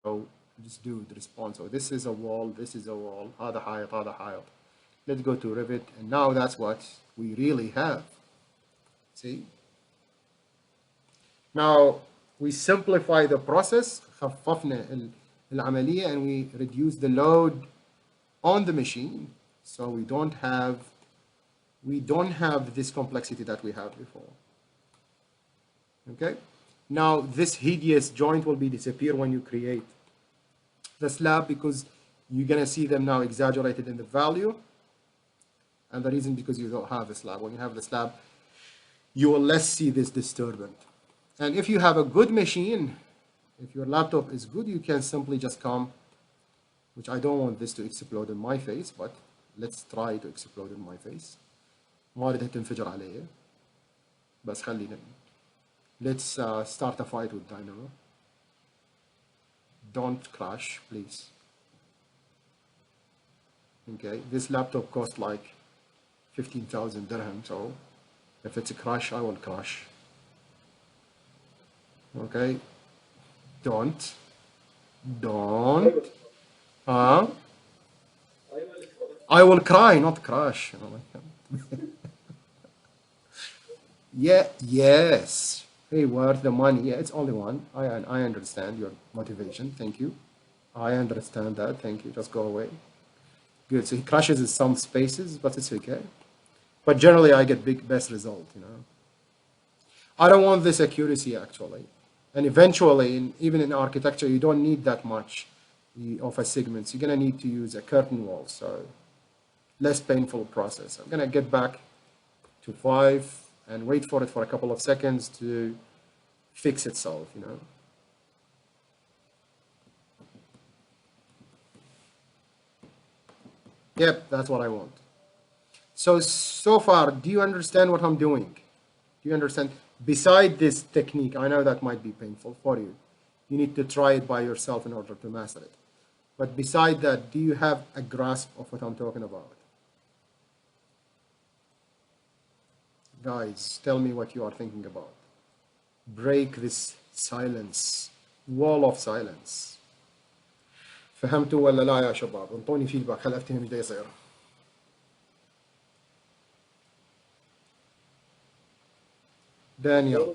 So just do the response. So this is a wall, this is a wall, هذا حائط, هذا حائط. Let's go to Revit, and now that's what we really have. See? Now we simplify the process, خففنا العملية, and we reduce the load on the machine, so we don't have this complexity that we had before. Okay? Now this hideous joint will be disappear when you create the slab, because you're gonna see them now exaggerated in the value. And the reason because you don't have the slab. When you have the slab, you will less see this disturbance. And if you have a good machine, if your laptop is good, you can simply just come, which I don't want this to explode in my face, but let's try to explode in my face. ما اريدها تنفجر علي. بس خلينا. Let's start a fight with Dynamo. Don't crash, please. Okay, this laptop costs like 15,000 dirham, so if it's a crash, I will crash. Okay, don't. I will cry, not crash. Yeah, yes. Hey, worth the money. Yeah, it's only one. I understand your motivation. Thank you. I understand that. Thank you. Just go away. Good. So he crashes in some spaces, but it's okay. But generally, I get best result, you know. I don't want this accuracy, actually. And eventually, even in architecture, you don't need that much of a segments. You're going to need to use a curtain wall, so less painful process. I'm going to get back to 5 and wait for it for a couple of seconds to fix itself, you know. Yep, that's what I want. So far, do you understand what I'm doing? Do you understand? Beside this technique, I know that might be painful for you. You need to try it by yourself in order to master it. But beside that, do you have a grasp of what I'm talking about? Guys, tell me what you are thinking about. Break this silence, wall of silence. فهمتوا ولا لا يا شباب؟ انطوني فيدباك، هل افتهم ايش يصير؟ دانيال.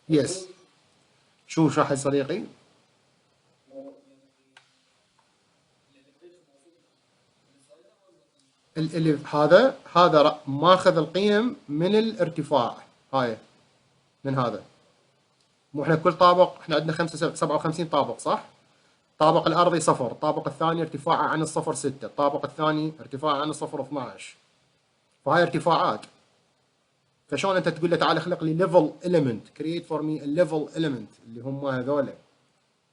يس. شو شرح صديقي؟ اللي هذا ماخذ القيم من الارتفاع. هاي من هذا. مو احنا كل طابق احنا عندنا 57 طابق صح؟ الطابق الارضي 0، الطابق الثاني ارتفاعه عن الصفر 6، الطابق الثاني ارتفاعه عن الصفر 12. فهاي ارتفاعات. فشلون انت تقول له تعال اخلق لي ليفل element، create for me a level element اللي هم هذول،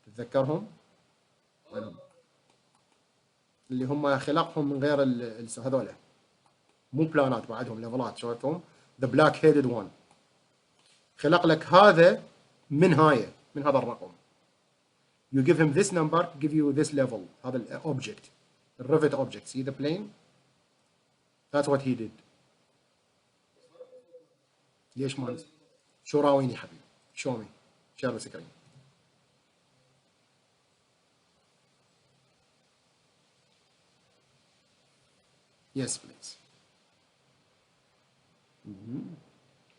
تتذكرهم؟ اللي هم خلقهم من غير هذول، مو بلانات بعدهم ليفلات، شفتهم؟ the black headed one. خلق لك هذا من هذا الرقم. You give him this number, give you this level. هذا ال object, the Revit object. See the plane? That's what he did. ليش ما شو راويني حبيبي؟ show me. share the screen. Yes, please.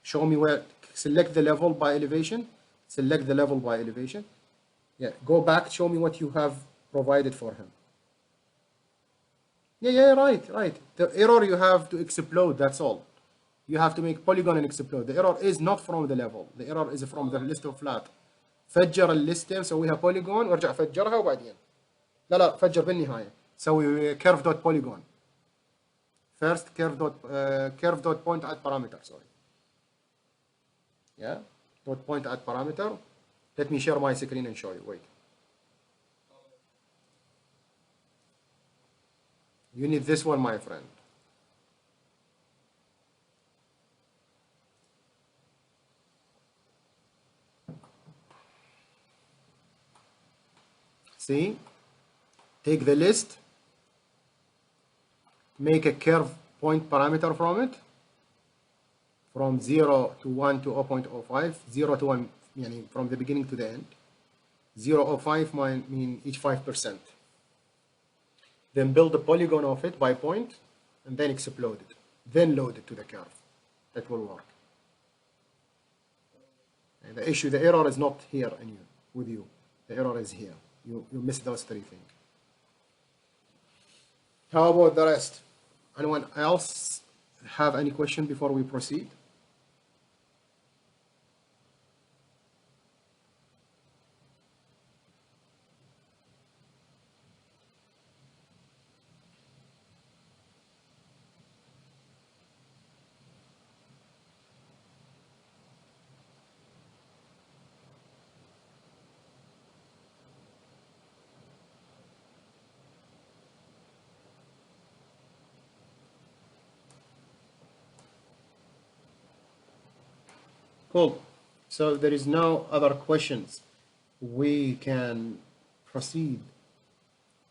Show me where. Select the level by elevation. Select the level by elevation. Yeah, go back. Show me what you have provided for him. Yeah, right. The error you have to explode. That's all. You have to make polygon and explode. The error is not from the level. The error is from the list of flat. فجر الليستة سويها polygon وارجع فجرها وبعدين. لا فجر بالنهاية. سوي curve dot polygon. First curve dot point at parameter. Sorry. Yeah. Dot point at parameter. Let me share my screen and show you. Wait. You need this one, my friend. See? Take the list. Make a curve point parameter from it. From 0 to 1 to 0.05. 0 to 1, meaning from the beginning to the end. 0.05 mean each 5%. Then build a polygon of it by point, and then explode it. Then load it to the curve. That will work. And the error is not here with you. The error is here. You missed those three things. How about the rest? Anyone else have any question before we proceed? Cool. So there is no other questions. We can proceed.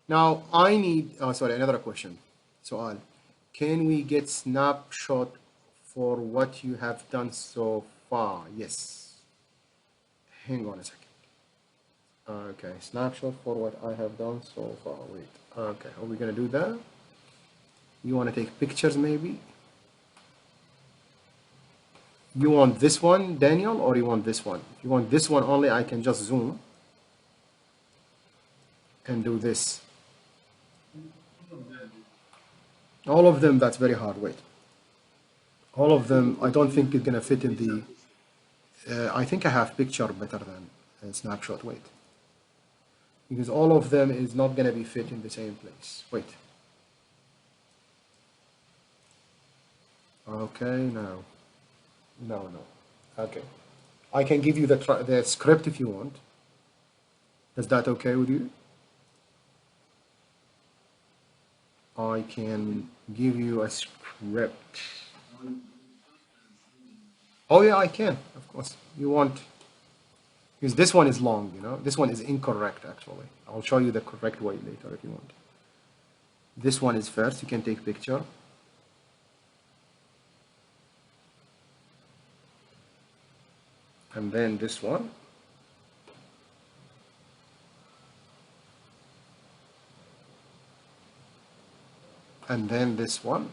Now I need, another question. So can we get snapshot for what you have done so far? Yes. Hang on a second. Okay, snapshot for what I have done so far. Wait. Okay, are we gonna do that? You want to take pictures maybe? You want this one, Daniel, or you want this one? If you want this one only, I can just zoom and do this. All of them, that's very hard. Wait. All of them, I don't think it's going to fit in the... I think I have picture better than snapshot. Wait. Because all of them is not going to be fit in the same place. Wait. Okay, no. No. Okay. I can give you the script if you want. Is that okay with you? I can give you a script. Oh yeah, I can, of course. You want, because this one is long, you know. This one is incorrect, actually. I'll show you the correct way later if you want. This one is first, you can take picture. And then this one. And then this one.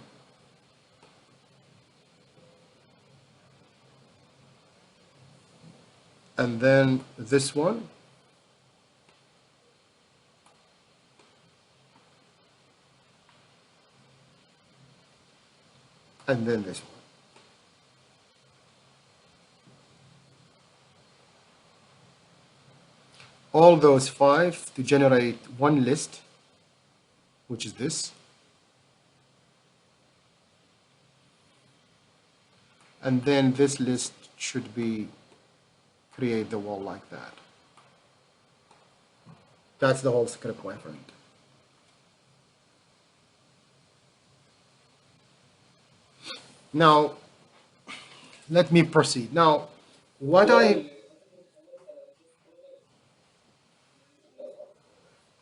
And then this one. And then this one. All those 5 to generate one list, which is this. And then this list should be create the wall like that. That's the whole script, my friend. Now, let me proceed. Now, what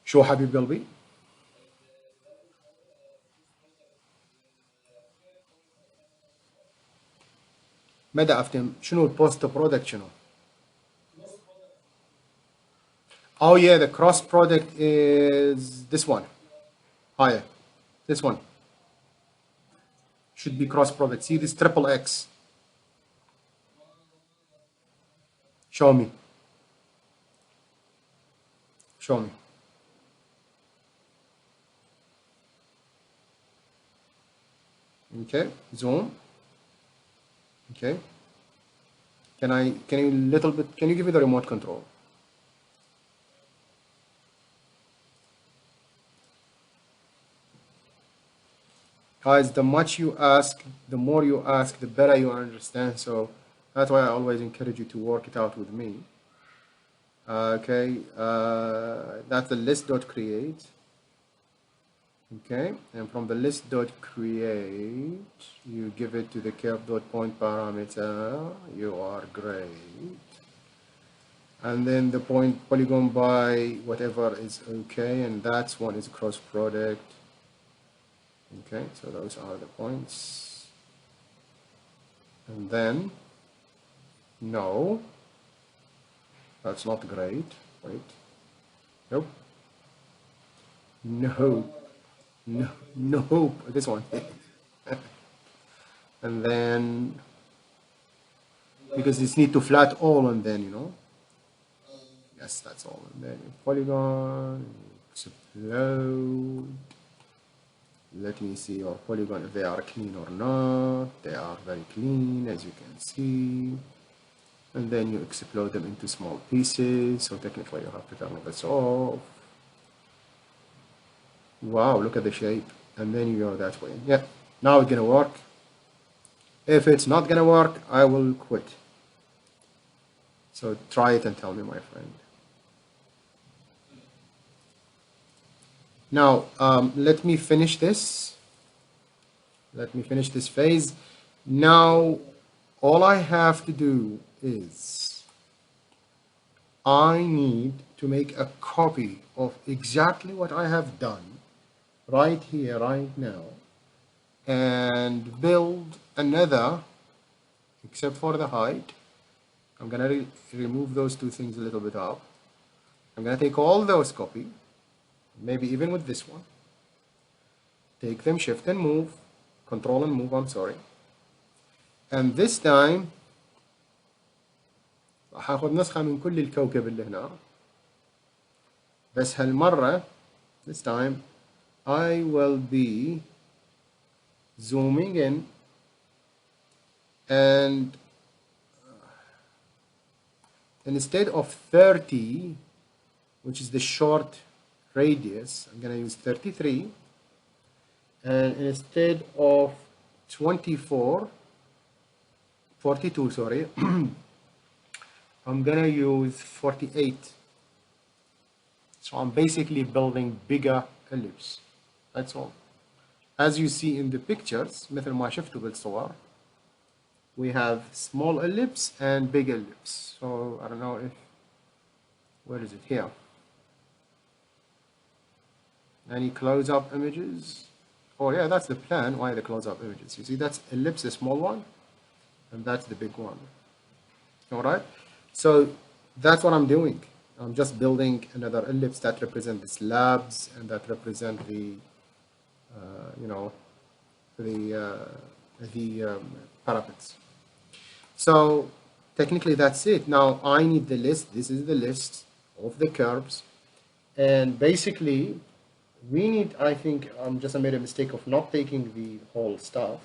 شو حبيب قلبي؟ مدى أفتهم شنو البوست برودكت شنو؟ Oh yeah, the cross product is this one. Higher. This one. Should be cross product. See this triple X. Show me. Show me. Okay, zoom. Okay. Can you give me the remote control? Guys, the much you ask, the more you ask, the better you understand. So that's why I always encourage you to work it out with me. Okay, that's the list.create. Okay, and from the list.create, you give it to the curve.point parameter. You are great. And then the point polygon by whatever is okay, and that's one is cross product. Okay, so those are the points. And then, no, that's not great. wait, nope, no, no, nope, this one. And then, because this need to flat all, and then, you know, yes, that's all. And then polygon, explode. Let me see your polygon, if they are clean or not. They are very clean, as you can see. And then you explode them into small pieces. So technically you have to turn this off. Wow, look at the shape. And then you go that way. Yeah, now it's gonna work. If it's not gonna work, I will quit. So try it and tell me, my friend. Now, let me finish this. Let me finish this phase. Now, all I have to do is I need to make a copy of exactly what I have done right here, right now, and build another, except for the height. I'm going to remove those two things a little bit up. I'm going to take all those copy, maybe even with this one. Take them, shift and move, control and move, I'm sorry. And this time راح اخذ نسخة من كل الكوكب اللي هنا. بس هالمرة this time I will be zooming in, and instead of 30, which is the short radius, I'm going to use 33, and instead of 42, sorry, I'm going to use 48. So I'm basically building bigger ellipse. That's all. As you see in the pictures, مثل ما شفتوا بالصور, we have small ellipse and big ellipse. So I don't know if, where is it? Here. Any close-up images? Oh yeah, that's the plan. Why the close-up images? You see, that's ellipse, the small one, and that's the big one. All right. So that's what I'm doing. I'm just building another ellipse that represent the slabs and that represent the, you know, the parapets. So technically that's it. Now I need the list. This is the list of the curves, and basically we need, I think, just I made a mistake of not taking the whole stuff.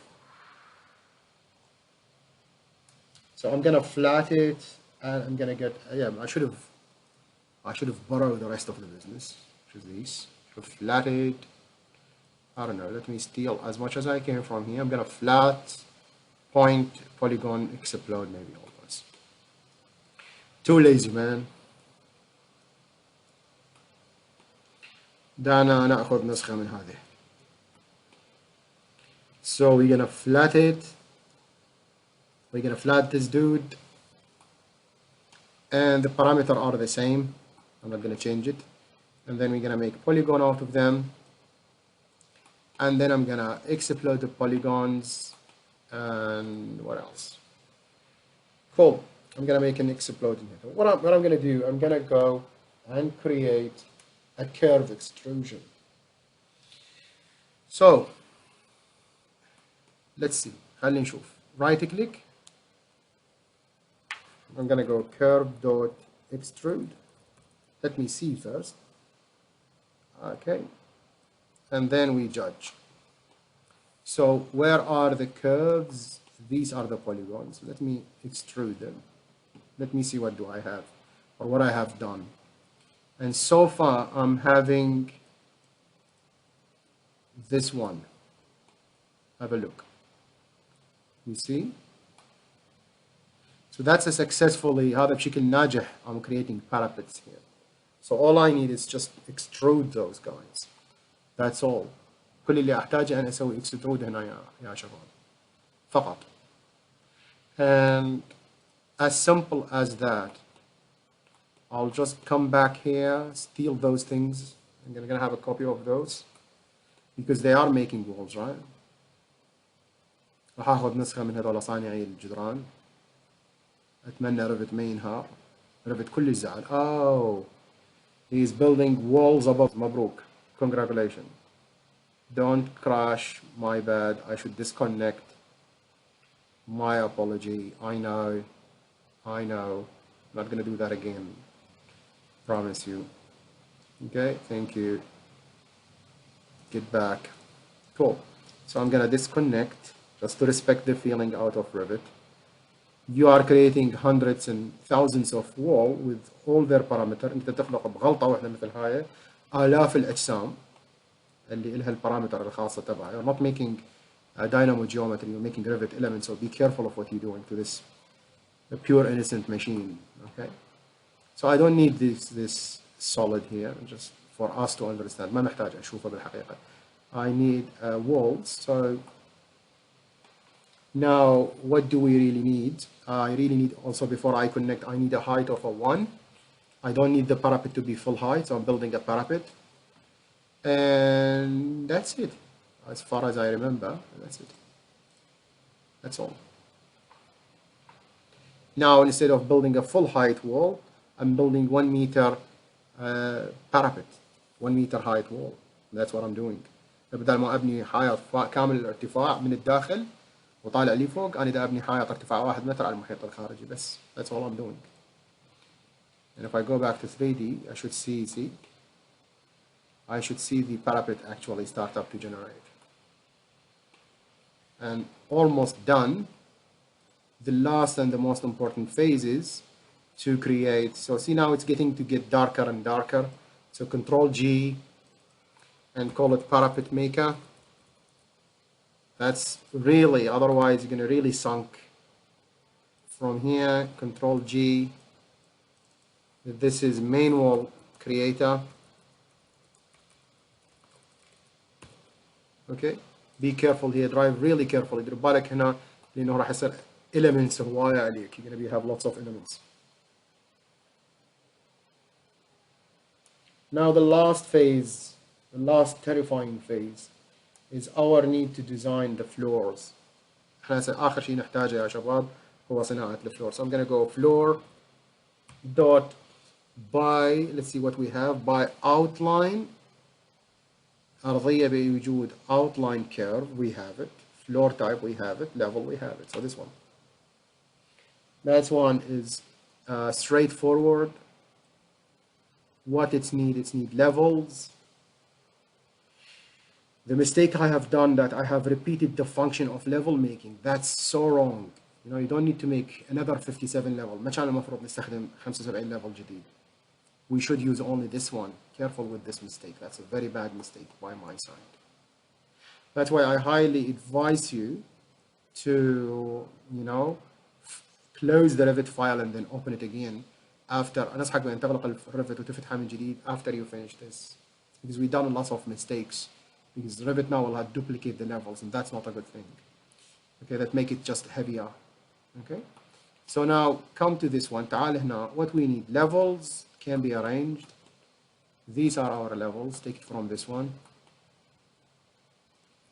So I'm gonna flat it, and I'm gonna get, yeah, I should have borrowed the rest of the business, which is this. Should have flatted. I don't know. Let me steal as much as I can from here. I'm gonna flat, point, polygon, explode, maybe all those. Too lazy, man. دعنا نأخذ نسخة من هذه. So we're gonna flat it. We're gonna flat this dude, and the parameters are the same. I'm not gonna change it. And then we're gonna make polygon out of them, and then I'm gonna explode the polygons. And what else? Cool. I'm gonna make an explode in here. What I'm gonna do, I'm gonna go and create a curve extrusion. So let's see. خلينا نشوف. Right click. I'm gonna go curve.extrude. Let me see first. Okay. And then we judge. So where are the curves? These are the polygons. Let me extrude them. Let me see what do I have, or what I have done. And so far I'm having this one. Have a look. You see? So that's a successfully, هذا بشكل ناجح, I'm creating parapets here. So all I need is just extrude those guys. That's all. كل اللي أحتاجه أن أسوي extrude هنا يا شباب. فقط. And as simple as that, I'll just come back here, steal those things. I'm gonna have a copy of those because they are making walls, right? راح اخذ نسخة من هذول صانعي الجدران. اتمنى ريفت ما ينهار. ريفت كل الزعل. Oh, He is building walls above. Mabruk. Congratulations. Don't crash. My bad. I should disconnect. My apology. I know. I'm not going to do that again. Promise you. Okay, thank you. Get back. Cool. So I'm going to disconnect just to respect the feeling out of Revit. You are creating hundreds and thousands of wall with all their parameter. انت تخلق بغلطة واحدة مثل هاي آلاف الأجسام اللي لها البارامتر الخاصة تبعها. You're not making a dynamo geometry, you're making Revit elements, so be careful of what you're doing to this pure innocent machine. Okay. So I don't need this solid here, just for us to understand. ما محتاج أشوفه بالحقيقة. I need walls. So now, what do we really need? I really need also, before I connect, I need a height of a 1. I don't need the parapet to be full height, so I'm building a parapet. And that's it. As far as I remember, that's it. That's all. Now, instead of building a full height wall, I'm building 1 meter parapet, 1 meter height wall. That's what I'm doing. بدل ما أبني حائط كامل الارتفاع من الداخل وطالع لي فوق، أنا دا أبني حائط ارتفاع 1 متر على المحيط الخارجي بس. That's all I'm doing. And if I go back to 3D, I should see the parapet actually start up to generate. And almost done. The last and the most important phase is to create. So see, now it's getting to get darker and darker. So Control G and call it parapet maker. That's really, otherwise you're going to really sunk. From here, Control G. This is main wall creator. Okay, be careful here, drive really carefully. دير بالك هنا لأنه راح يصير elements هواية عليك. You're going to have lots of elements. Now the last phase, the last terrifying phase, is our need to design the floors. احنا آخر شيء نحتاجه يا شباب هو صناعة الفلور. So I'm going to go floor dot by, let's see what we have, by outline أرضية بوجود outline curve, we have it. Floor type, we have it. Level, we have it. So this one. That one is straightforward. What it's need levels. The mistake I have done that I have repeated the function of level making. That's so wrong. You know, you don't need to make another 57 level. ما كان المفروض نستخدم 75 level جديد. We should use only this one. Careful with this mistake. That's a very bad mistake by my side. That's why I highly advise you to, you know, close the Revit file and then open it again after. أنصحك بأن تغلق الريفت وتفتحها من جديد after you finish this, because we've done lots of mistakes. Because Revit now will duplicate the levels, and that's not a good thing. Okay, that make it just heavier. Okay, so now come to this one. تعال هنا. What we need, levels can be arranged. These are our levels. Take it from this one.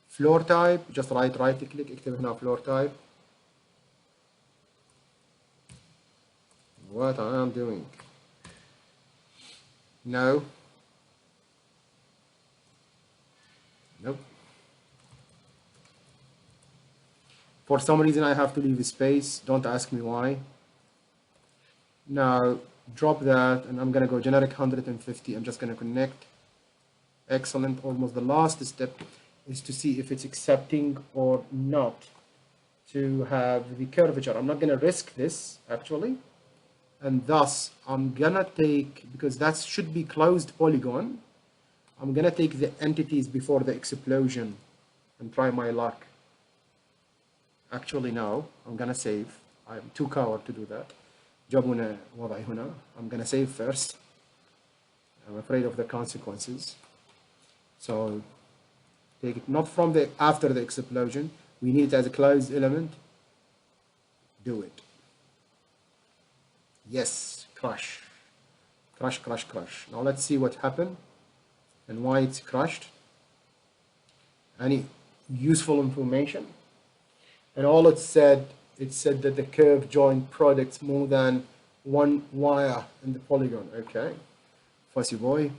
Floor type, just right click, اكتب هنا floor type. What I am doing? No. Nope. For some reason I have to leave a space. Don't ask me why. Now drop that, and I'm gonna go generic 150. I'm just gonna connect. Excellent. Almost the last step is to see if it's accepting or not to have the curvature. I'm not gonna risk this actually, and thus I'm gonna take, because that should be closed polygon, I'm gonna take the entities before the explosion and try my luck. Actually no, I'm gonna save. I'm too coward to do that. جابونا وضعي هنا. I'm gonna save first. I'm afraid of the consequences. So take it not from the after the explosion. We need it as a closed element. Do it. Yes, crush. Crush, crush, crush. Now let's see what happened and why it's crushed. Any useful information? And all it said that the curve joint products more than one wire in the polygon. Okay, fussy boy.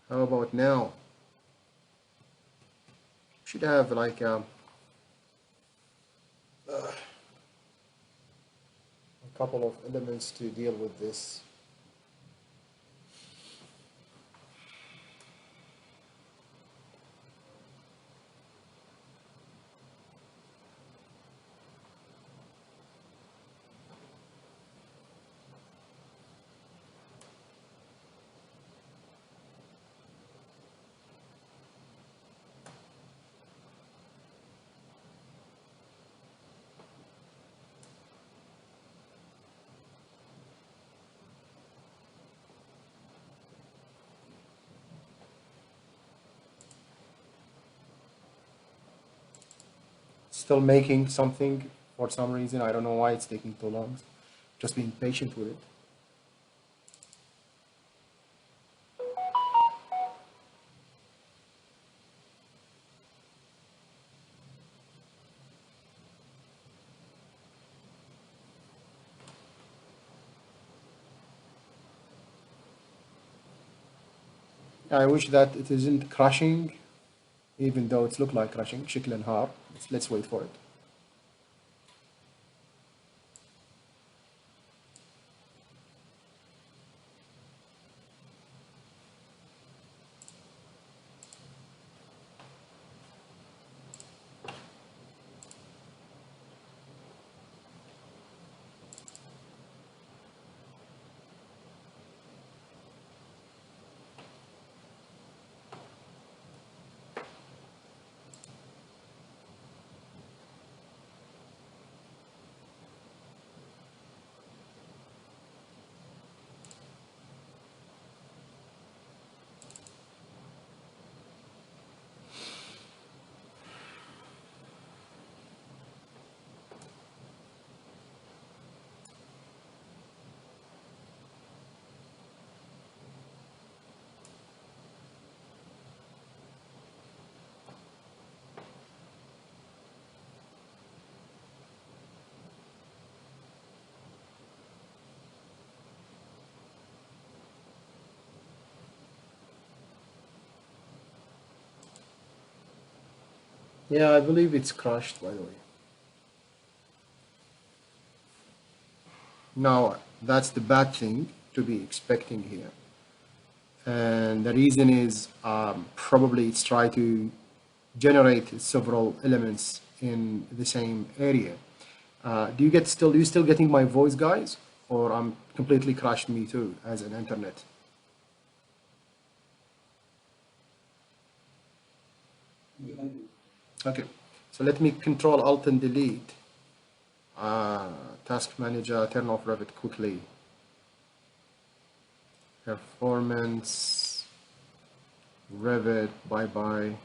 How about now? Should have like a couple of elements to deal with this. Still making something for some reason. I don't know why it's taking too long. Just being patient with it. I wish that it isn't crashing, even though it's look like crashing. شكل انهار. Let's wait for it. Yeah, I believe it's crashed, by the way. Now, that's the bad thing to be expecting here. And the reason is probably it's trying to generate several elements in the same area. Do you still getting my voice, guys? Or I'm completely crashed me too as an internet? Okay, so let me Control Alt and Delete. Task Manager, turn off Revit quickly. Performance, Revit, bye.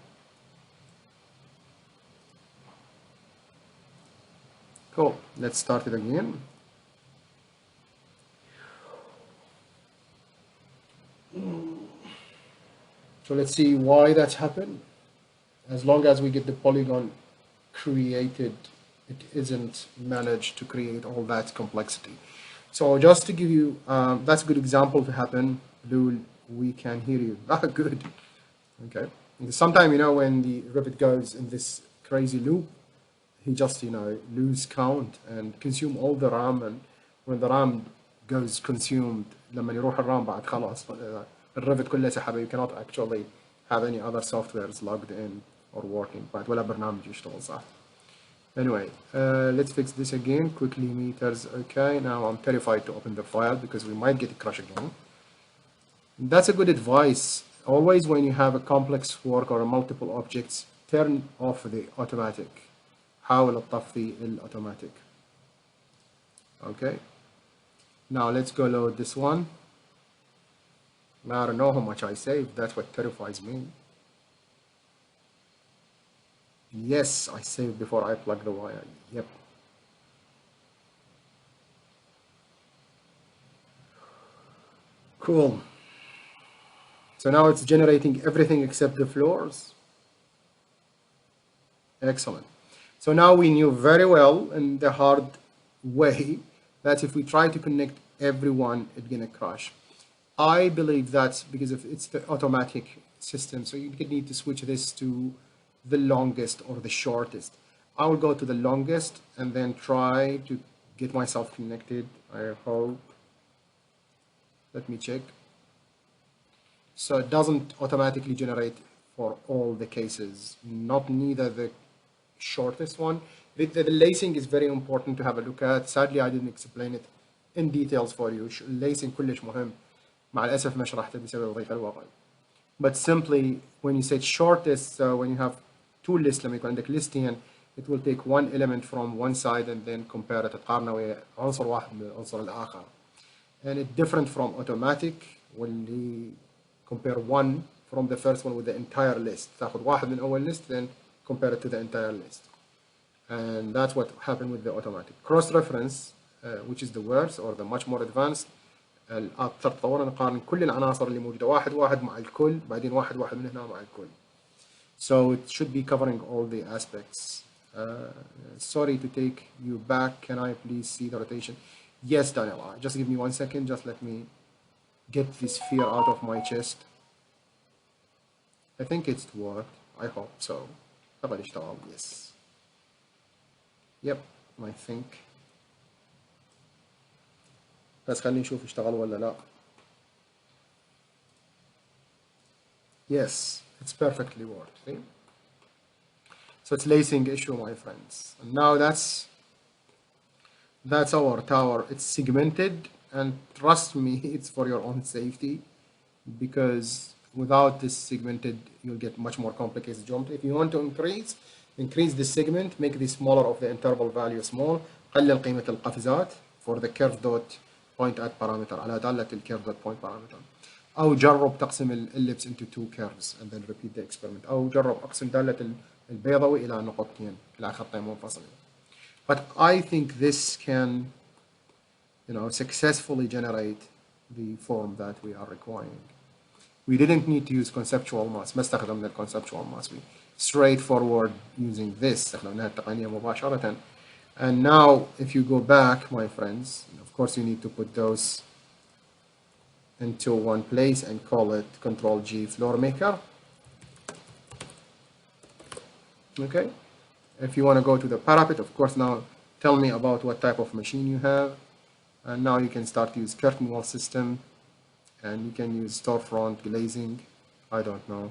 Cool, let's start it again. So let's see why that's happened. As long as we get the polygon created, it isn't managed to create all that complexity. So just to give you, that's a good example to happen. Lul, we can hear you. Ah, good. Okay. Sometimes, when the Revit goes in this crazy loop, he just, lose count and consume all the RAM. And when the RAM goes consumed, لما يروح الرام بعد خلاص الريفت كله سحبه. You cannot actually have any other softwares logged in or working. بعد ولا برنامج يشتغل صح. Anyway, let's fix this again. Quickly meters. Okay, now I'm terrified to open the file because we might get a crash again. That's a good advice. Always when you have a complex work or multiple objects, turn off the automatic. حاول تطفي الأوتوماتيك. Okay. Now let's go load this one. Now I don't know how much I saved. That's what terrifies me. Yes, I saved before I plug the wire. Yep. Cool. So now it's generating everything except the floors. Excellent. So now we knew very well in the hard way That's if we try to connect everyone, it's gonna crash. I believe that's because of it's the automatic system, so you need to switch this to the longest or the shortest. I will go to the longest and then try to get myself connected. I hope. Let me check. So it doesn't automatically generate for all the cases, not neither the shortest one. The lacing is very important to have a look at. Sadly, I didn't explain it in details for you. Lacing كلش مهم. مع الأسف ما شرحته بسبب ضيق الوقت. But simply, when you say shortest, so when you have two lists, لما يكون عندك listين, it will take one element from one side and then compare it تقارنه ويا عنصر واحد من العنصر الآخر. And it's different from automatic واللي compare one from the first one with the entire list. تاخذ واحد من أول list then compare it to the entire list. And that's what happened with the automatic. Cross-reference, which is the worst or the much more advanced, الأكثر تطورا نقارن كل العناصر اللي موجودة واحد واحد مع الكل بعدين واحد واحد من هنا مع الكل. So it should be covering all the aspects. Sorry to take you back. Can I please see the rotation? Yes, Daniel. Just give me 1 second. Just let me get this fear out of my chest. I think it's worked. I hope so. Yes. Yep, I think. بس خليني نشوف اشتغل ولا لا. Yes, it's perfectly worked. See? So it's lacing issue, my friends. And now that's our tower. It's segmented, and trust me, it's for your own safety, because without this segmented, you'll get much more complicated geometry. If you want to increase the segment, make the smaller of the interval value small. قلل قيمة القفزات for the curve dot point at parameter على دالة الكيرف dot point parameter. أو جرب تقسم الellipse into two curves and then repeat the experiment. أو جرب أقسم دالة البيضاوي إلى نقطتين إلى خطين منفصلين. But I think this can, successfully generate the form that we are requiring. We didn't need to use conceptual mass. ما استخدمنا الconceptual mass. We straightforward using this. استخدمناها التقنية مباشرة. And now, if you go back, my friends, of course you need to put those into one place and call it Control G Floor Maker. Okay. If you want to go to the parapet, of course, now tell me about what type of machine you have. And now you can start to use curtain wall system, and you can use storefront glazing. I don't know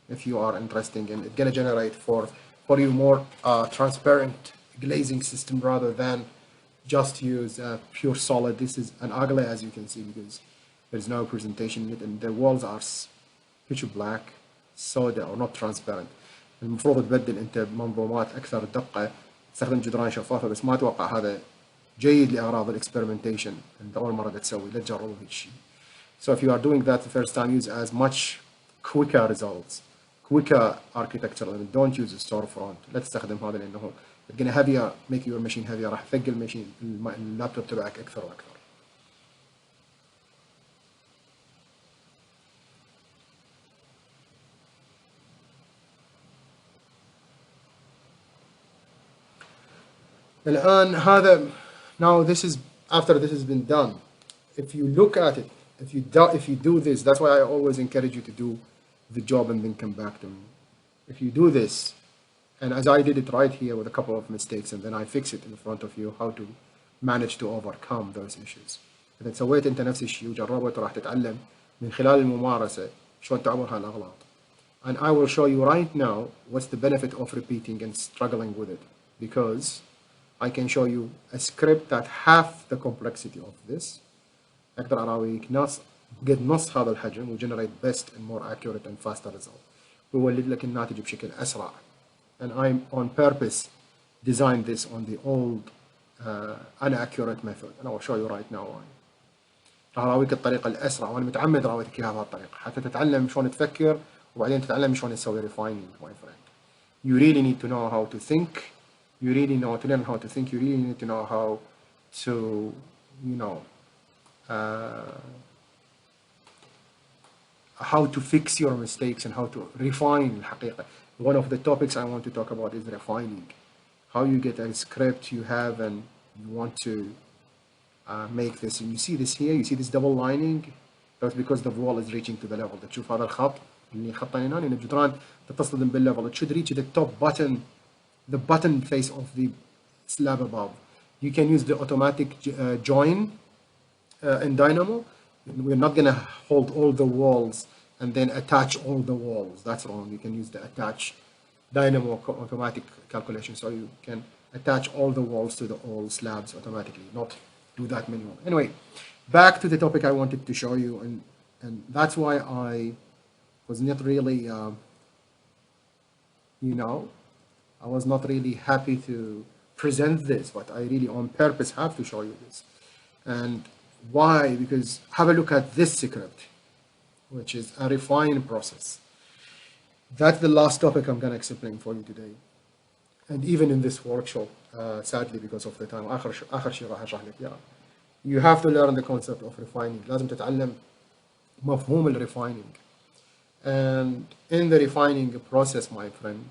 if you are interested in it. It's gonna generate for you more transparent glazing system rather than just use pure solid. This is an ugly, as you can see, because there's no presentation in it, and the walls are pitch black, so they are not transparent. المفروض تبدل انت بمنظومات اكثر دقه، تستخدم جدران شفافه، بس ما اتوقع هذا جيد لاغراض الاكسبيرمنتيشن. انت اول مره تسوي لا تجربوا هيك شيء. So if you are doing that the first time, use as much quicker results, quicker architecture. Don't use a storefront. لا تستخدم هذا لانه it's gonna heavier, make your machine heavier. راح تثقل الماشين اللابتوب تبعك اكثر واكثر. الآن هذا, now this is after this has been done. If you look at it, if you do this, that's why I always encourage you to do the job and then come back to me. If you do this, and as I did it right here with a couple of mistakes, and then I fix it in front of you, how to manage to overcome those issues. إذا سويت أنت نفس الشيء وجربت راح تتعلم من خلال الممارسة شلون تعبر هالأغلاط. And I will show you right now what's the benefit of repeating and struggling with it, because I can show you a script that half the complexity of this. أقدر أراويك قد نص هذا الحجم و generate best and more accurate and faster result. ويولد لك الناتج بشكل أسرع. And I on purpose designed this on the old inaccurate method. And I will show you right now why. راح أراويك الطريقة الأسرع، وأنا متعمد أراويك إياها بهالطريقة حتى تتعلم شلون تفكر وبعدين تتعلم شلون تسوي refining, my friend. You really need to know how to think. You really know to learn how to think. You really need to know how to, how to fix your mistakes and how to refine الحقيقة. One of the topics I want to talk about is refining. How you get a script, you have a you want to make this, and you see this here, you see this double lining. That's because the wall is reaching to the level. تشوف هذا الخط اللي خطين هنا لأن الجدران تتصدم بالlevel. It should reach the top button, the button face of the slab above. You can use the automatic join in Dynamo. We're not going to hold all the walls and then attach all the walls. That's wrong. You can use the attach Dynamo automatic calculation, so you can attach all the walls to the all slabs automatically, not do that manually. Anyway, back to the topic I wanted to show you, and that's why I was not really, I was not really happy to present this, but I really on purpose have to show you this. And why? Because have a look at this script, which is a refine process. That's the last topic I'm going to explain for you today. And even in this workshop, sadly because of the time, آخر شيء راح أشرح لك إياه. You have to learn the concept of refining. لازم تتعلم مفهوم refining. And in the refining process, my friend,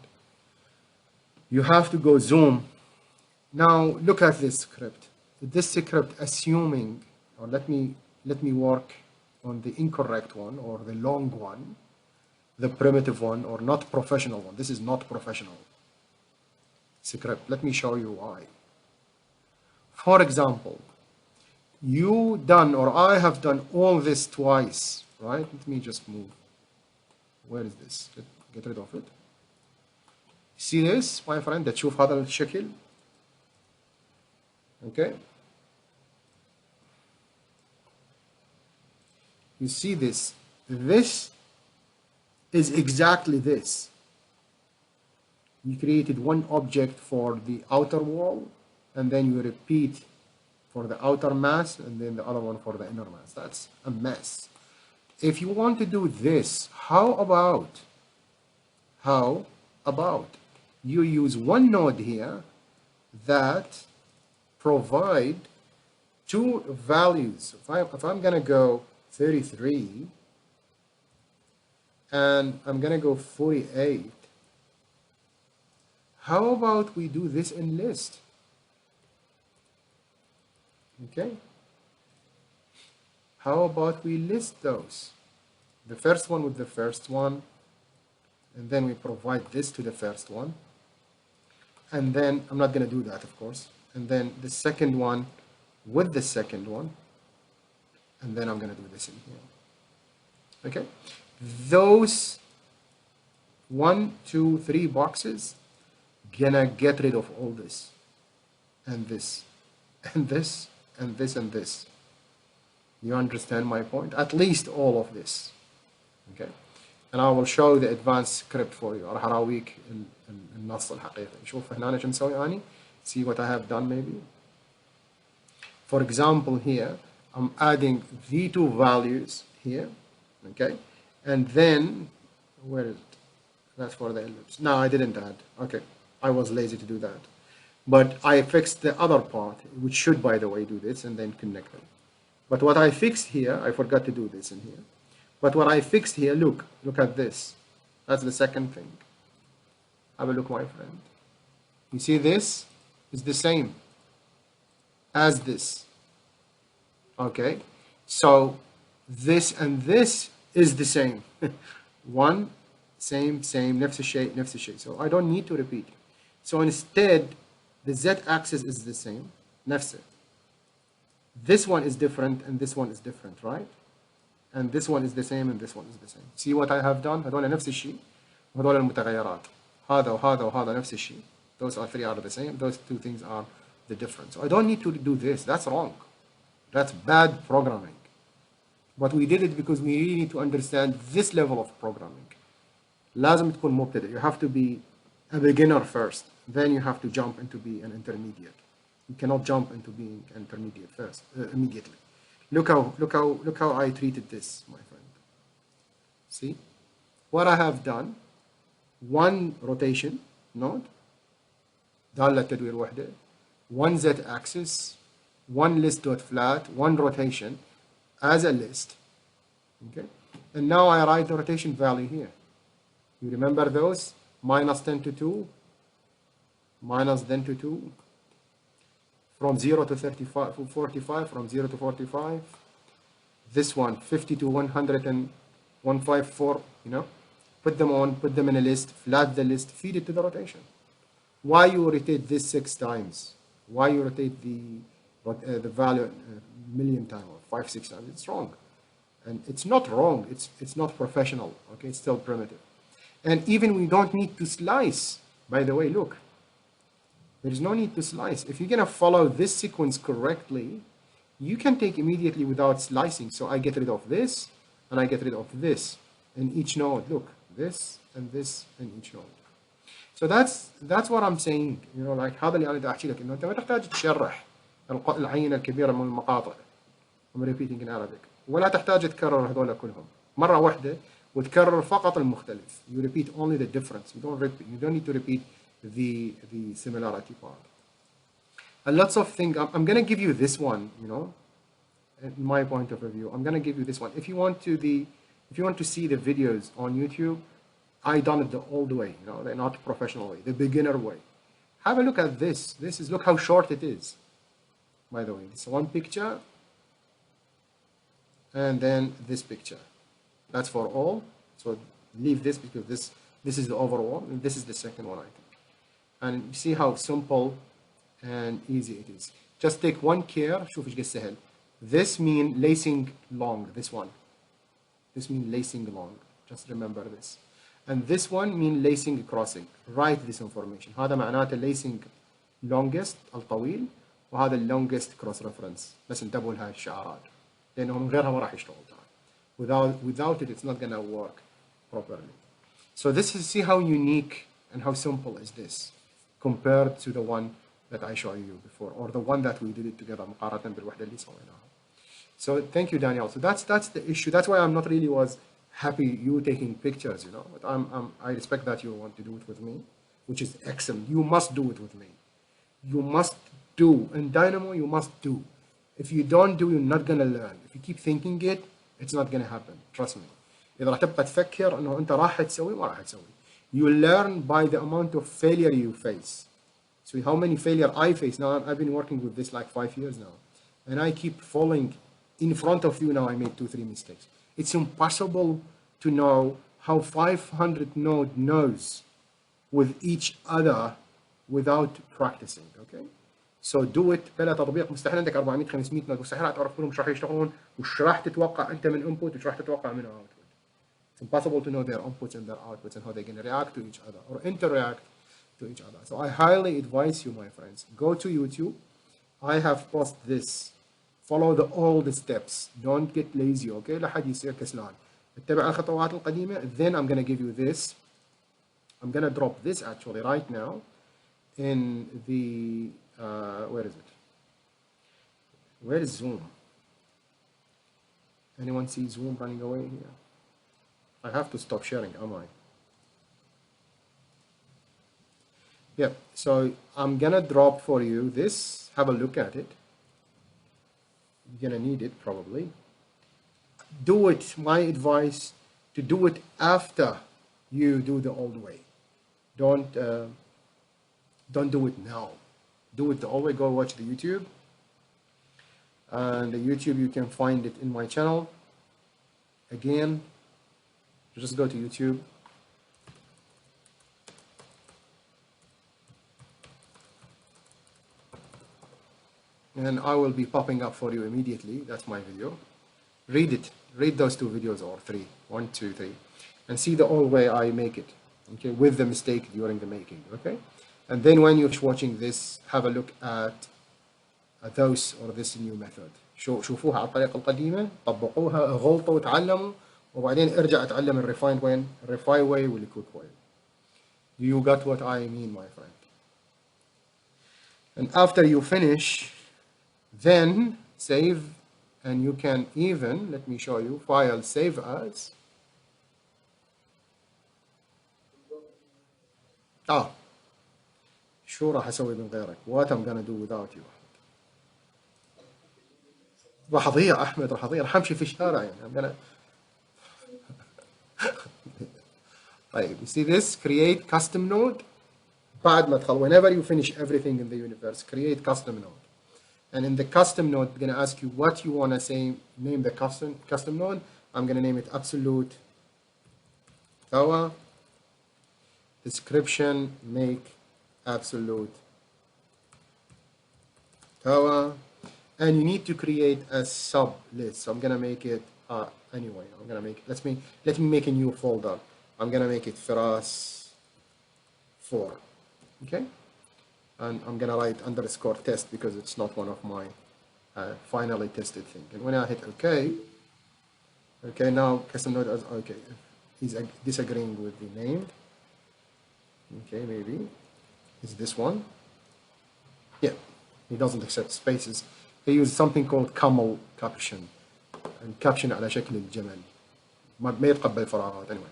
you have to go zoom. Now look at this script. This script assuming, or let me work on the incorrect one or the long one, the primitive one or not professional one. This is not professional script. Let me show you why. For example, you done or I have done all this twice, right? Let me just move. Where is this? Get rid of it. See this, my friend? تشوف هذا الشكل. Okay. You see this. This is exactly this. You created one object for the outer wall, and then you repeat for the outer mass, and then the other one for the inner mass. That's a mess. If you want to do this, how about you use one node here that provide two values. If I'm going to go 33 and I'm going to go 48, how about we do this in list? Okay. How about we list those? The first one with the first one, and then we provide this to the first one. And then, I'm not going to do that, of course. And then the second one with the second one. And then I'm going to do this in here. Okay. Those 1, 2, 3 boxes gonna get rid of all this. And this. And this. And this and this. You understand my point? At least all of this. Okay. And I will show the advanced script for you. راح أراويك النص الحقيقي. شوف هنا شو نسوي أني. See what I have done maybe. For example here, I'm adding the two values here. Okay. And then, where is it? That's for the ellipse. No, I didn't add. Okay. I was lazy to do that. But I fixed the other part, which should, by the way, do this and then connect them. But what I fixed here, I forgot to do this in here. But what I fixed here, look at this. That's the second thing. Have a look, my friend. You see this is the same as this. Okay. So this and this is the same. One, same, نفس الشيء, نفس الشيء. So I don't need to repeat. So instead, the z-axis is the same. نفسه. This one is different and this one is different, right? And this one is the same and this one is the same. See what I have done? هذول نفس الشيء. وهذول المتغيرات. هذا وهذا وهذا نفس الشيء. Those three are the same. Those two things are the difference. So I don't need to do this. That's wrong. That's bad programming. But we did it because we really need to understand this level of programming. لازم تكون مبتدئ. You have to be a beginner first. Then you have to jump into be an intermediate. You cannot jump into being intermediate first immediately. Look how I treated this, my friend. See what I have done. One rotation node. دالة تدوير وحدة. One z-axis. One list dot flat. One rotation as a list. Okay. And now I write the rotation value here. You remember those? Minus 10 to 2. Minus 10 to 2. from 0 to 35, 45, from 0 to 45. This one, 50 to 100 and 154, you know. Put them on, put them in a list, flat the list, feed it to the rotation. Why you rotate this 6 times? Why you rotate the value a million times or 5, 6 times? It's wrong. And it's not wrong, it's not professional, okay? It's still primitive. And even we don't need to slice. By the way, look, there is no need to slice. If you're gonna follow this sequence correctly, you can take immediately without slicing. So I get rid of this, and I get rid of this in each node. Look, this and this in each node. So that's what I'm saying. You know, like هذا اللي أنا دا أحكي لك إنه أنت ما تحتاج تشرح العينة الكبيرة من المقاطع. I'm repeating in Arabic. ولا تحتاج تكرر هذول كلهم مرة واحدة وتكرر فقط المختلف. You repeat only the difference. You don't need to repeat the similarity part. And lots of things. I'm gonna give you this one. You know, in my point of view, I'm gonna give you this one. If you want to see the videos on YouTube, I done it all the way. You know, they're not professional way, the beginner way. Have a look at this. Look how short it is. By the way, it's one picture, and then this picture. That's for all. So leave this because this is the overall, and this is the second one, I think. And you see how simple and easy it is. Just take one care. شوف إيش قد سهل. This mean lacing long. This one. This mean lacing long. Just remember this. And this one mean lacing crossing. Write this information. هذا معناته lacing longest الطويل وهذا longest cross reference. بس انتبهوا لهاي الشعارات لأنه من غيرها ما راح يشتغل. Without it, it's not gonna work properly. So this is, see how unique and how simple is this compared to the one that I showed you before, or the one that we did it together مقارنة بالوحدة اللي سويناها. So thank you, Daniel. So that's the issue. That's why I'm not really was happy you taking pictures, you know. But I respect that you want to do it with me, which is excellent. You must do it with me. You must do. In Dynamo, you must do. If you don't do, you're not gonna learn. If you keep thinking it, it's not gonna happen. Trust me. إذا راح تبقى تفكر إنه أنت راح تسوي ما راح تسوي. You learn by the amount of failure you face. So how many failure I face now? I've been working with this like 5 years now, and I keep falling in front of you now. I made 2-3 mistakes. It's impossible to know how 500 node knows with each other without practicing. Okay, so do it. بلا تطبيق مستحيل عندك 400-500 نود مستحيل تعرف كلهم ايش راح يشتغلون وش راح تتوقع انت من input وش راح تتوقع من output. It's impossible to know their inputs and their outputs and how they're going to react to each other or interact to each other. So I highly advise you, my friends, go to YouTube. I have posted this. Follow all the steps. Don't get lazy, okay? لا حد يصير كسلان. اتبع الخطوات القديمة. Then I'm going to give you this. I'm going to drop this actually right now in the, where is it? Where is Zoom? Anyone see Zoom running away here? I have to stop sharing, am I? Yeah, so I'm gonna drop for you this. Have a look at it. You're gonna need it probably. Do it, my advice, to do it after you do the old way. Don't do it now. Do it the old way. Go watch the YouTube. And the YouTube, you can find it in my channel. Again, just go to YouTube. And I will be popping up for you immediately. That's my video. Read it. Read those 2 videos or 3. 1, 2, 3. And see the old way I make it. Okay, with the mistake during the making. Okay? And then when you're watching this, have a look at those or this new method. شوفوها على الطريقة القديمة، طبقوها، غلطوا وتعلموا، وبعدين ارجع اتعلم الريفايند وين؟ الريفاي واي والكويك واي. You got what I mean, my friend. And after you finish, then save, and you can even, let me show you, file save as. شو راح اسوي من غيرك؟ What I'm gonna do without you. راح اضيع احمد، راح اضيع، راح امشي في الشارع يعني. I'm gonna... طيب, you see this? Create custom node. بعد ما تخلص, whenever you finish everything in the universe, create custom node. And in the custom node, it's going to ask you what you want to say, name the custom node. I'm going to name it absolute tower. Description, make absolute tower. And you need to create a sub list. So I'm going to make it, anyway, I'm going to make, let me make a new folder. I'm going to make it Firas 4. Okay. And I'm going to write underscore test because it's not one of my finally tested thing. And when I hit OK, okay, now custom node is OK. He's disagreeing with the name. Okay, maybe is this one. Yeah, he doesn't accept spaces. He uses something called camel caption. And caption على شكل الجمل. ما يتقبل فراغات anyway.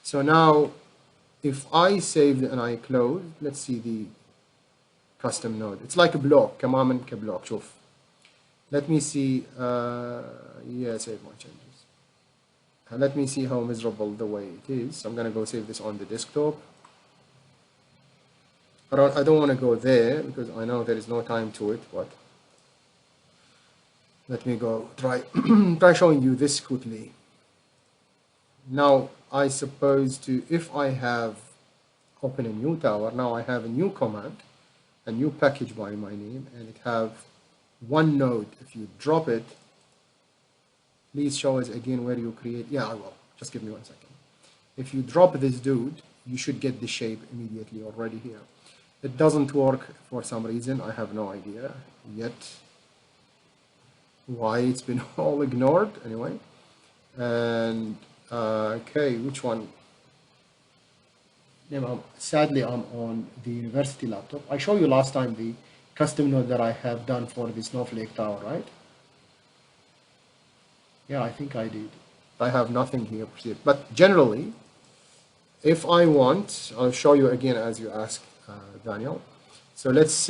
So now, if I save and I close, let's see the custom node. It's like a block, كمان كبلوك. شوف. Let me see. Yeah, save my changes. Let me see how miserable the way it is. I'm gonna go save this on the desktop. I don't want to go there because I know there is no time to it. But let me go try showing you this quickly. Now I suppose to, if I have open a new tower, now I have a new command, a new package by my name, and it have one node. If you drop it, please show us again where you create. Yeah, I will. Just give me 1 second. If you drop this dude, you should get the shape immediately already here. It doesn't work for some reason. I have no idea yet why it's been all ignored anyway. And okay, which one? Sadly, I'm on the university laptop. I showed you last time the custom node that I have done for the Snowflake Tower, right? Yeah, I think I did. I have nothing here, but generally, if I want, I'll show you again as you asked, Daniel. So let's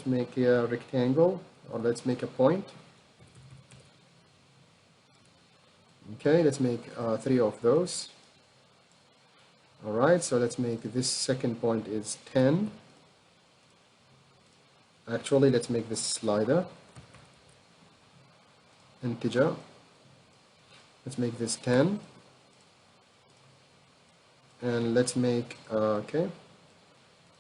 make a rectangle, or let's make a point. Okay, let's make 3 of those. All right, so let's make this second point is 10. Actually, let's make this slider integer. Let's make this 10. And let's make, okay,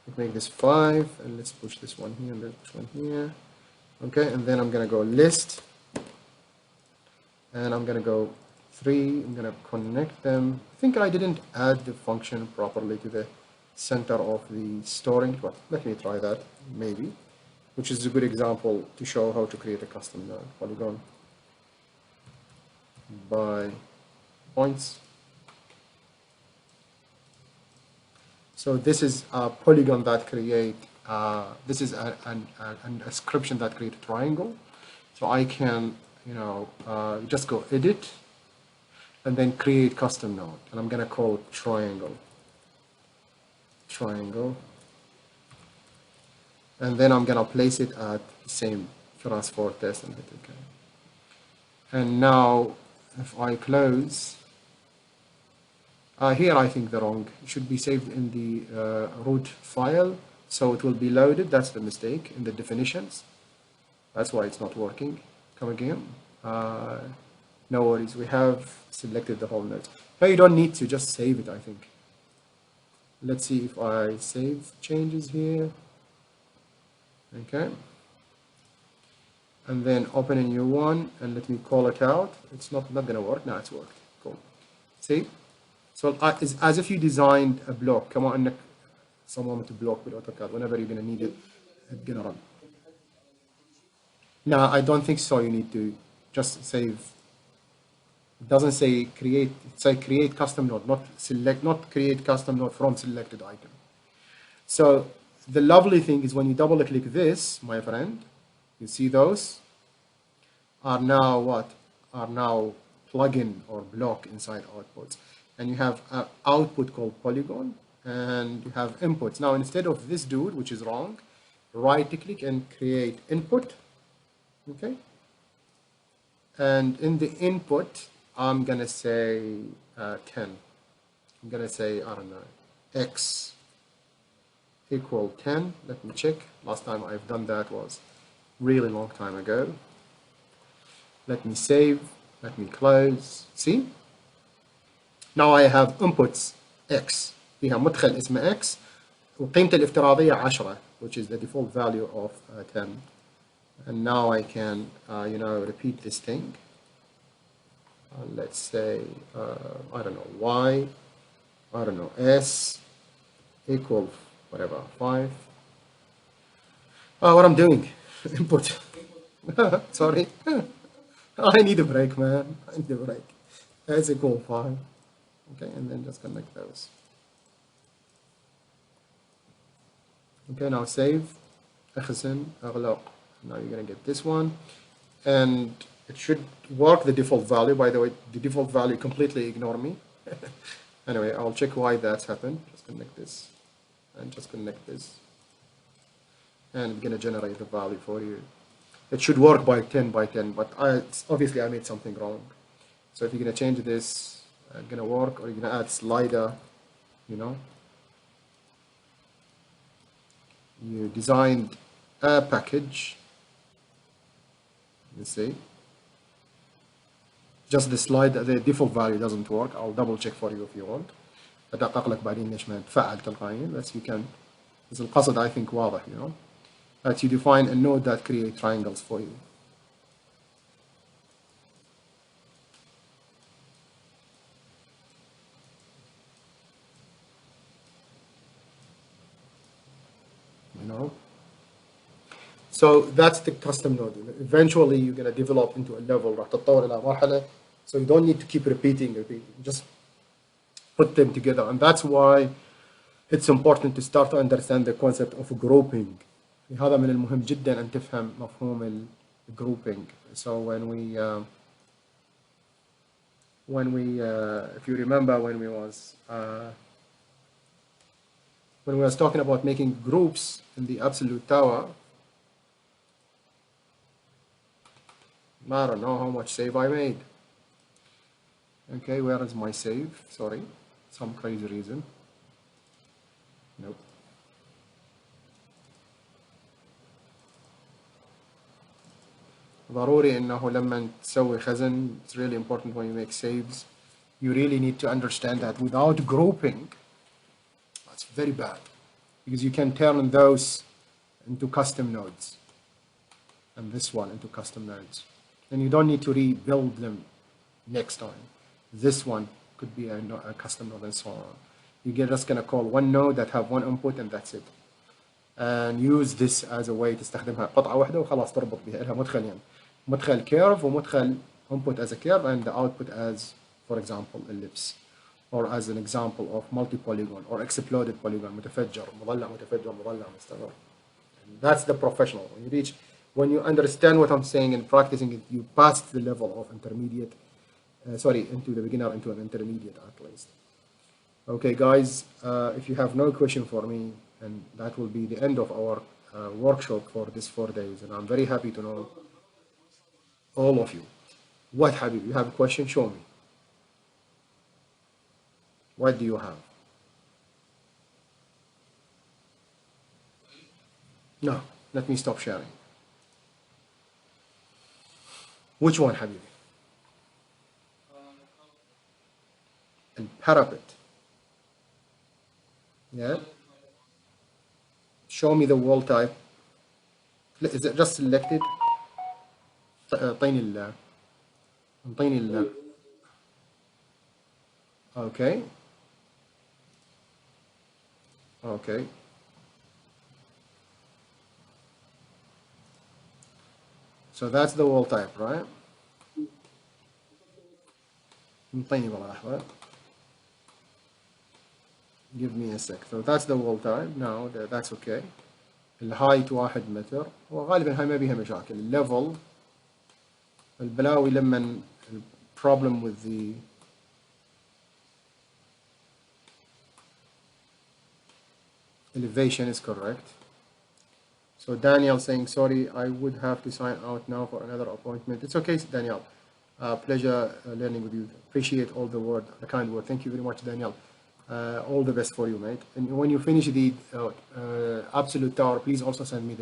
let's make this 5, and let's push this one here, and let's push one here. Okay, and then I'm going to go list, and I'm going to go 3, I'm going to connect them. I think I didn't add the function properly to the center of the storing, but let me try that, maybe, which is a good example to show how to create a custom polygon by points. So this is a polygon that create, this is a description that create a triangle. So I can, just go edit and then create custom node. And I'm going to call it triangle. And then I'm going to place it at the same Firas 4 test and hit OK. And now if I close, here I think the wrong, it should be saved in the root file, so it will be loaded. That's the mistake in the definitions. That's why it's not working. Come again. No worries, we have selected the whole node. No, you don't need to, just save it, I think. Let's see if I save changes here. Okay. And then open a new one and let me call it out. It's not gonna work. No, it's worked. Cool. See? So it's as if you designed a block. Come on, someone to block with AutoCAD. Whenever you're gonna need it, it's gonna run. No, I don't think so. You need to just save. It doesn't say create. It says create custom node, not create custom node from selected item. So the lovely thing is when you double click this, my friend, you see those are now what? Are now plugin or block inside outputs. And you have an output called polygon, and you have inputs. Now, instead of this dude, which is wrong, right click and create input. Okay. And in the input, I'm going to say 10. I'm going to say, I don't know, X. equal 10. Let me check. Last time I've done that was really long time ago. Let me save. Let me close. See? Now I have inputs x. فيها مدخل اسمه x وقيمته الافتراضية 10 which is the default value of 10. And now I can repeat this thing. Let's say I don't know y, I don't know s equal whatever 5. What I'm doing? Input. Sorry. I need a break, man. I need a break. S equal 5. Okay, and then just connect those. Okay, now save. اخزن اغلق. Now you're gonna get this one, and it should work the default value. By the way, the default value completely ignore me. Anyway, I'll check why that's happened. Just connect this, and just connect this, and it's gonna generate the value for you. It should work by 10 by 10, but obviously I made something wrong. So if you're gonna change this, it's gonna work, or you're gonna add slider, you designed a package. Let's see. Just the slide, the default value doesn't work. I'll double check for you if you want. أدقق لك بعدين ليش ما تفعل تلقائيا. But you can. بس القصد I think واضح, that you define a node that create triangles for you. So that's the custom node. Eventually you're going to develop into a level راح تتطور إلى مرحلة. So you don't need to keep repeating. Just put them together. And that's why it's important to start to understand the concept of grouping. هذا من المهم جدا أن تفهم مفهوم grouping. So when we if you remember when we was talking about making groups in the absolute tower, I don't know how much save I made. Okay, where is my save? Sorry, some crazy reason. Nope. ضروري إنه لما تسوي خزن, it's really important when you make saves. You really need to understand that without grouping, that's very bad, because you can turn those into custom nodes, and this one into custom nodes. And you don't need to rebuild them next time. This one could be a custom node and so on. You're just going to call one node that have one input and that's it. And use this as a way تستخدمها قطعة واحدة وخلاص تربط بها. لها مدخلين. مدخل curve ومدخل input as a curve and the output as, for example, ellipse. Or as an example of multi-polygon or exploded polygon, متفجر, مضلع متفجر, مضلع مستمر. And that's the professional. When you understand what I'm saying and practicing it, you pass the level of intermediate, into the beginner, into an intermediate at least. Okay, guys, if you have no question for me, and that will be the end of our workshop for this 4 days, and I'm very happy to know all of you. What, Habib? You have a question? Show me. What do you have? No, let me stop sharing. Which one, Habib? And parapet. Yeah. Show me the wall type. Is it just selected? اعطيني okay. Okay. So that's the wall type, right? اعطيني والله لحظة. Give me a sec. So that's the wall type. Now that's okay. الهايت 1 متر وغالبا هاي ما بيها مشاكل. الليفل البلاوي لما problem with the elevation is correct. So Daniel saying sorry, I would have to sign out now for another appointment. It's okay, Daniel. Pleasure learning with you. Appreciate all the kind word. Thank you very much, Daniel. All the best for you, mate. And when you finish the absolute tower, please also send me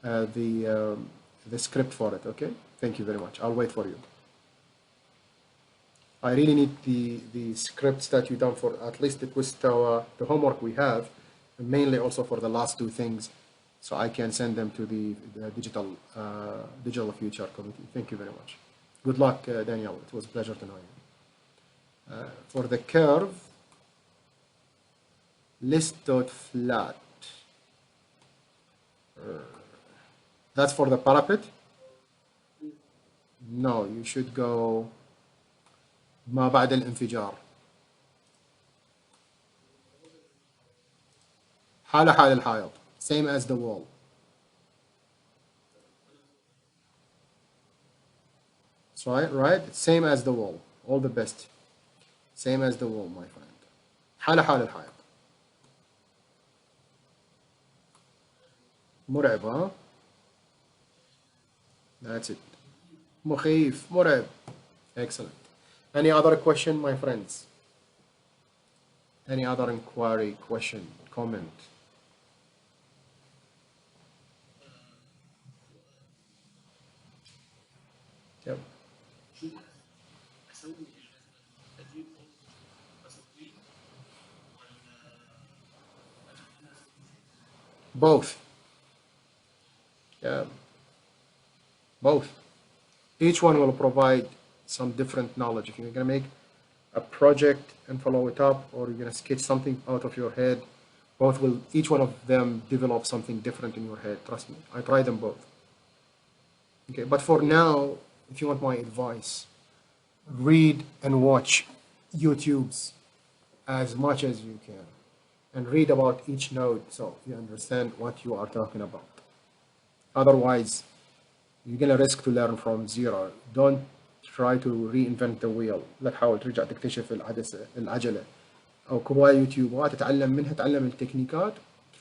the script for it. Okay? Thank you very much. I'll wait for you. I really need the scripts that you've done for at least the quiz tower, the homework we have, and mainly also for the last two things, so I can send them to the digital future committee. Thank you very much. Good luck, Daniel. It was a pleasure to know you. For the curve, list.flat. That's for the parapet? No, you should go ما بعد الانفجار. حالة حال الحائط. Same as the wall. That's right? Same as the wall. All the best. Same as the wall, my friend. حالة حال الحائط. مرعب, huh? That's it. مخيف, مرعب. Excellent. Any other question, my friends? Any other inquiry, question, comment? Yep. Both. Yeah. Both. Each one will provide some different knowledge. If you're going to make a project and follow it up, or you're going to sketch something out of your head, both will, each one of them develop something different in your head. Trust me, I try them both. Okay, but for now, if you want my advice, read and watch YouTubes as much as you can, and read about each node so you understand what you are talking about. Otherwise, you're going to risk to learn from zero. Don't try to reinvent the wheel. لا تحاول ترجع تكتشف العجلة أو كبار يوتيوبات تتعلم منها, تعلم التكنيكات,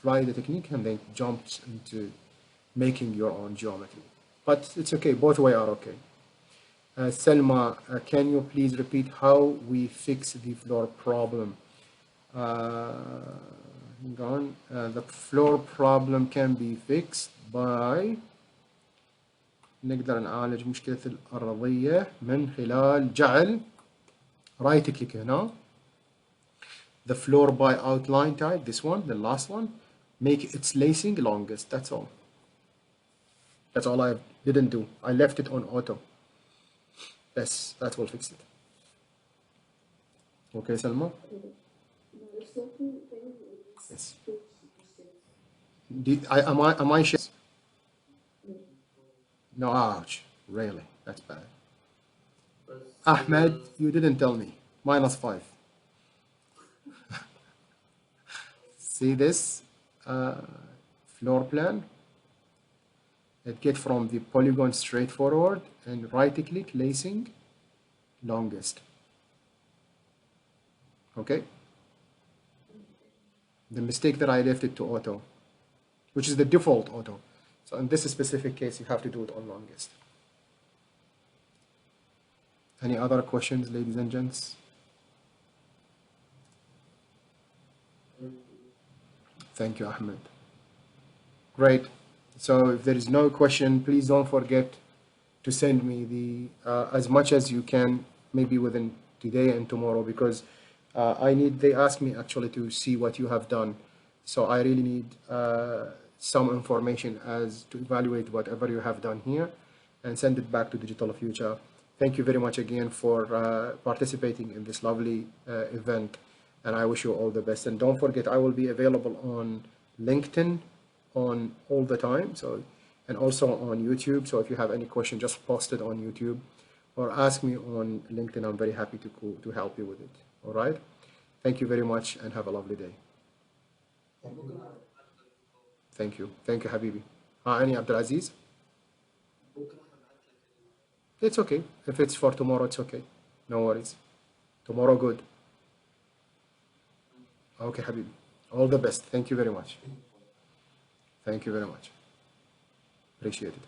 try the technique and then jump into making your own geometry. But it's okay, both ways are okay. Selma, can you please repeat how we fix the floor problem? Hang on. The floor problem can be fixed by نقدر نعالج مشكلة الأرضية من خلال جعل right click هنا the floor by outline type, this one, the last one, make its lacing longest. That's all. That's all I didn't do. I left it on auto. Yes, that will fix it. Okay, Salma? Yes. Am I sharing? No, ouch. Really? That's bad. Ahmed, you didn't tell me. -5. See this floor plan? It get from the polygon straightforward and right click lacing longest. Okay? The mistake that I left it to auto, which is the default auto. So in this specific case, you have to do it on longest. Any other questions, ladies and gents? Thank you, Ahmed. Great. So if there is no question, please don't forget to send me the as much as you can, maybe within today and tomorrow, because they asked me actually to see what you have done. So I really need some information as to evaluate whatever you have done here and send it back to Digital Future. Thank you very much again for participating in this lovely event, and I wish you all the best. And don't forget, I will be available on LinkedIn on all the time, so, and also on YouTube. So if you have any question, just post it on YouTube or ask me on LinkedIn. I'm very happy to help you with it. All right. Thank you very much and have a lovely day. Thank you. Thank you, Habibi. Any Abdulaziz? It's okay. If it's for tomorrow, it's okay. No worries. Tomorrow, good. Okay, Habibi. All the best. Thank you very much. Thank you very much. Appreciate it.